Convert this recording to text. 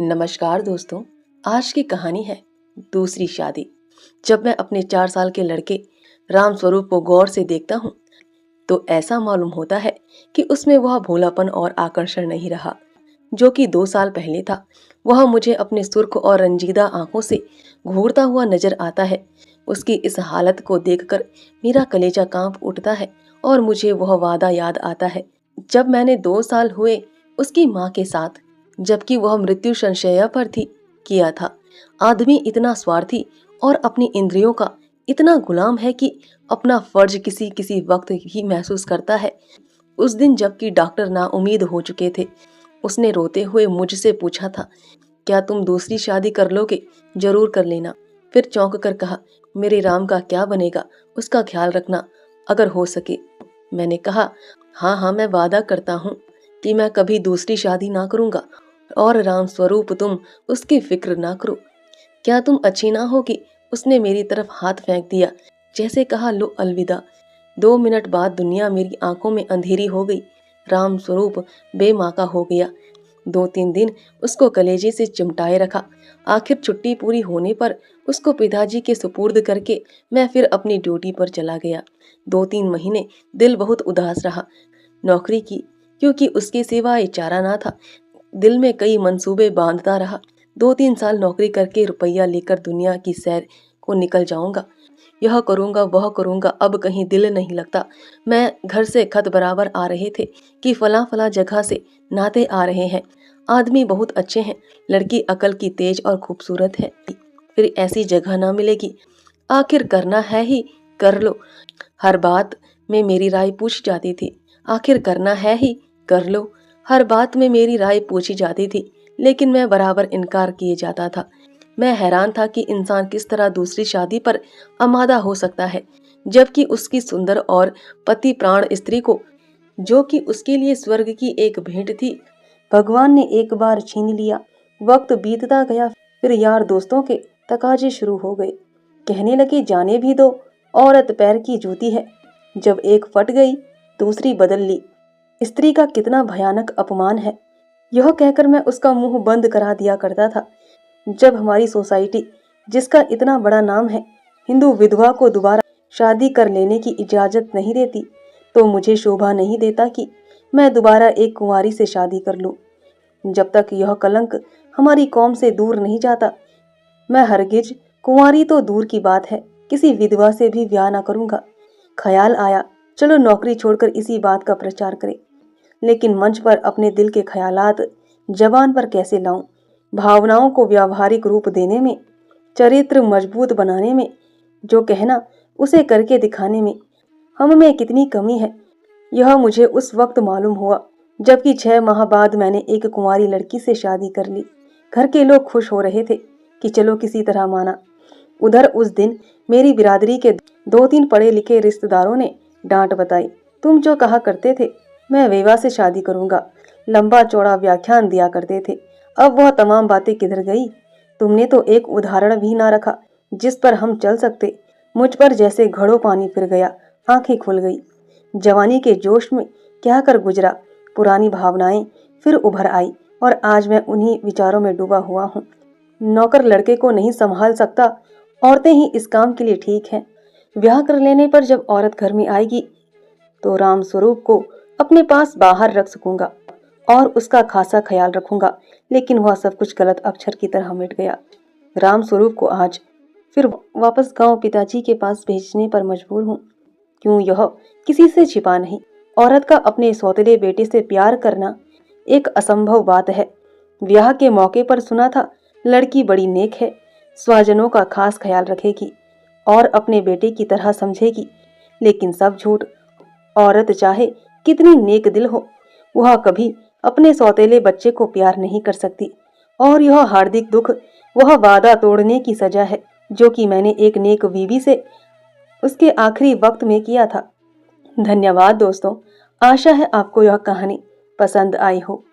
नमस्कार दोस्तों। आज की कहानी है दूसरी शादी। जब मैं अपने 4 साल के लड़के राम स्वरूप को गौर से देखता हूँ तो ऐसा मालूम होता है कि उसमें वह भोलापन और आकर्षण नहीं रहा जो कि 2 साल पहले था। वह मुझे अपने सुर्ख और रंजीदा आंखों से घूरता हुआ नजर आता है। उसकी इस हालत को देखकर मेरा कलेजा कांप उठता है और मुझे वह वादा याद आता है जब मैंने 2 साल हुए उसकी माँ के साथ, जबकि वह मृत्यु संशय पर थी, किया था। आदमी इतना स्वार्थी और अपनी इंद्रियों का इतना गुलाम है कि अपना फर्ज किसी किसी वक्त ही महसूस करता है। उस दिन जबकि डॉक्टर नाउम्मीद हो चुके थे, उसने रोते हुए मुझसे पूछा था, क्या तुम दूसरी शादी कर लोगे? जरूर कर लेना। फिर चौंक कर कहा, मेरे राम का क्या बनेगा, उसका ख्याल रखना अगर हो सके। मैंने कहा, हाँ हाँ, मैं वादा करता हूँ कि मैं कभी दूसरी शादी ना करूँगा और राम स्वरूप तुम उसकी फिक्र ना करो। क्या तुम अच्छी ना होगी? उसने मेरी तरफ हाथ फेंक दिया, जैसे कहा, लो अलविदा। 2 मिनट बाद दुनिया मेरी आंखों में अंधेरी हो गई। राम स्वरूप बेमाका हो गया। 2-3 दिन उसको कलेजे से चिमटाए रखा। आखिर छुट्टी पूरी होने पर उसको पिताजी के सुपुर्द करके मैं फिर अपनी ड्यूटी पर चला गया। 2-3 महीने दिल बहुत उदास रहा नौकरी की, क्योंकि उसके सिवाय चारा ना था। दिल में कई मंसूबे बांधता रहा। 2-3 साल नौकरी करके रुपया लेकर दुनिया की सैर को निकल जाऊंगा। यह करूंगा वह करूंगा, अब कहीं दिल नहीं लगता। मैं घर से खत बराबर आ रहे थे कि फला फला जगह से नाते आ रहे हैं, आदमी बहुत अच्छे हैं, लड़की अकल की तेज और खूबसूरत है, फिर ऐसी जगह ना मिलेगी। आखिर करना है ही कर लो। हर बात में मेरी राय पूछी जाती थी। आखिर करना है ही कर लो। हर बात में मेरी राय पूछी जाती थी, लेकिन मैं बराबर इनकार किए जाता था। मैं हैरान था कि इंसान किस तरह दूसरी शादी पर आमादा हो सकता है, जबकि उसकी सुंदर और पति प्राण स्त्री को, जो कि उसके लिए स्वर्ग की एक भेंट थी, भगवान ने एक बार छीन लिया। वक्त बीतता गया, फिर यार दोस्तों के तकाजे शुरू हो गए। कहने लगे, जाने भी दो, औरत पैर की जूती है, जब एक फट गई दूसरी बदल ली। स्त्री का कितना भयानक अपमान है, यह कहकर मैं उसका मुंह बंद करा दिया करता था। जब हमारी सोसाइटी, जिसका इतना बड़ा नाम है, हिंदू विधवा को दोबारा शादी कर लेने की इजाजत नहीं देती, तो मुझे शोभा नहीं देता कि मैं दोबारा एक कुंवारी से शादी कर लूं। जब तक यह कलंक हमारी कौम से दूर नहीं जाता, मैं हरगिज, कुंवारी तो दूर की बात है, किसी विधवा से भी ब्याह ना करूंगा। ख्याल आया, चलो नौकरी छोड़कर इसी बात का प्रचार करें। लेकिन मंच पर अपने दिल के ख्यालात जबान पर कैसे लाऊं? भावनाओं को व्यावहारिक रूप देने में, चरित्र मजबूत बनाने में, जो कहना उसे करके दिखाने में हम में कितनी कमी है, यह मुझे उस वक्त मालूम हुआ जबकि 6 माह बाद मैंने एक कुंवारी लड़की से शादी कर ली। घर के लोग खुश हो रहे थे कि चलो किसी तरह माना। उधर उस दिन मेरी बिरादरी के 2-3 पढ़े लिखे रिश्तेदारों ने डांट बताई, तुम जो कहा करते थे मैं वेवा से शादी करूंगा, लंबा चौड़ा व्याख्यान दिया करते थे, अब वह तमाम बातें किधर गई? तुमने तो एक उदाहरण भी ना रखा जिस पर हम चल सकते। मुझ पर जैसे घड़ों पानी फिर गया, आंखें खुल गई। जवानी के जोश में क्या कर गुजरा, पुरानी भावनाएं फिर उभर आई और आज मैं उन्हीं विचारों में डूबा हुआ हूँ। नौकर लड़के को नहीं संभाल सकता, औरतें ही इस काम के लिए ठीक हैं। ब्याह कर लेने पर जब औरत घर में आएगी तो राम स्वरूप को अपने पास बाहर रख सकूंगा और उसका खासा ख्याल रखूंगा, लेकिन वह सब कुछ गलत अक्षर की तरह मिट गया। राम स्वरूप को आज फिर वापस गांव पिताजी के पास भेजने पर मजबूर हूँ। क्यों, यह किसी से छिपा नहीं। औरत का अपने सौतेले बेटे से प्यार करना एक असंभव बात है। ब्याह के मौके पर सुना था लड़की बड़ी नेक है, स्वजनों का खास ख्याल रखेगी और अपने बेटे की तरह समझेगी, लेकिन सब झूठ। औरत चाहे कितनी नेक दिल हो, वह कभी अपने सौतेले बच्चे को प्यार नहीं कर सकती, और यह हार्दिक दुख वह वादा तोड़ने की सजा है जो कि मैंने एक नेक बीवी से उसके आखिरी वक्त में किया था। धन्यवाद दोस्तों, आशा है आपको यह कहानी पसंद आई हो।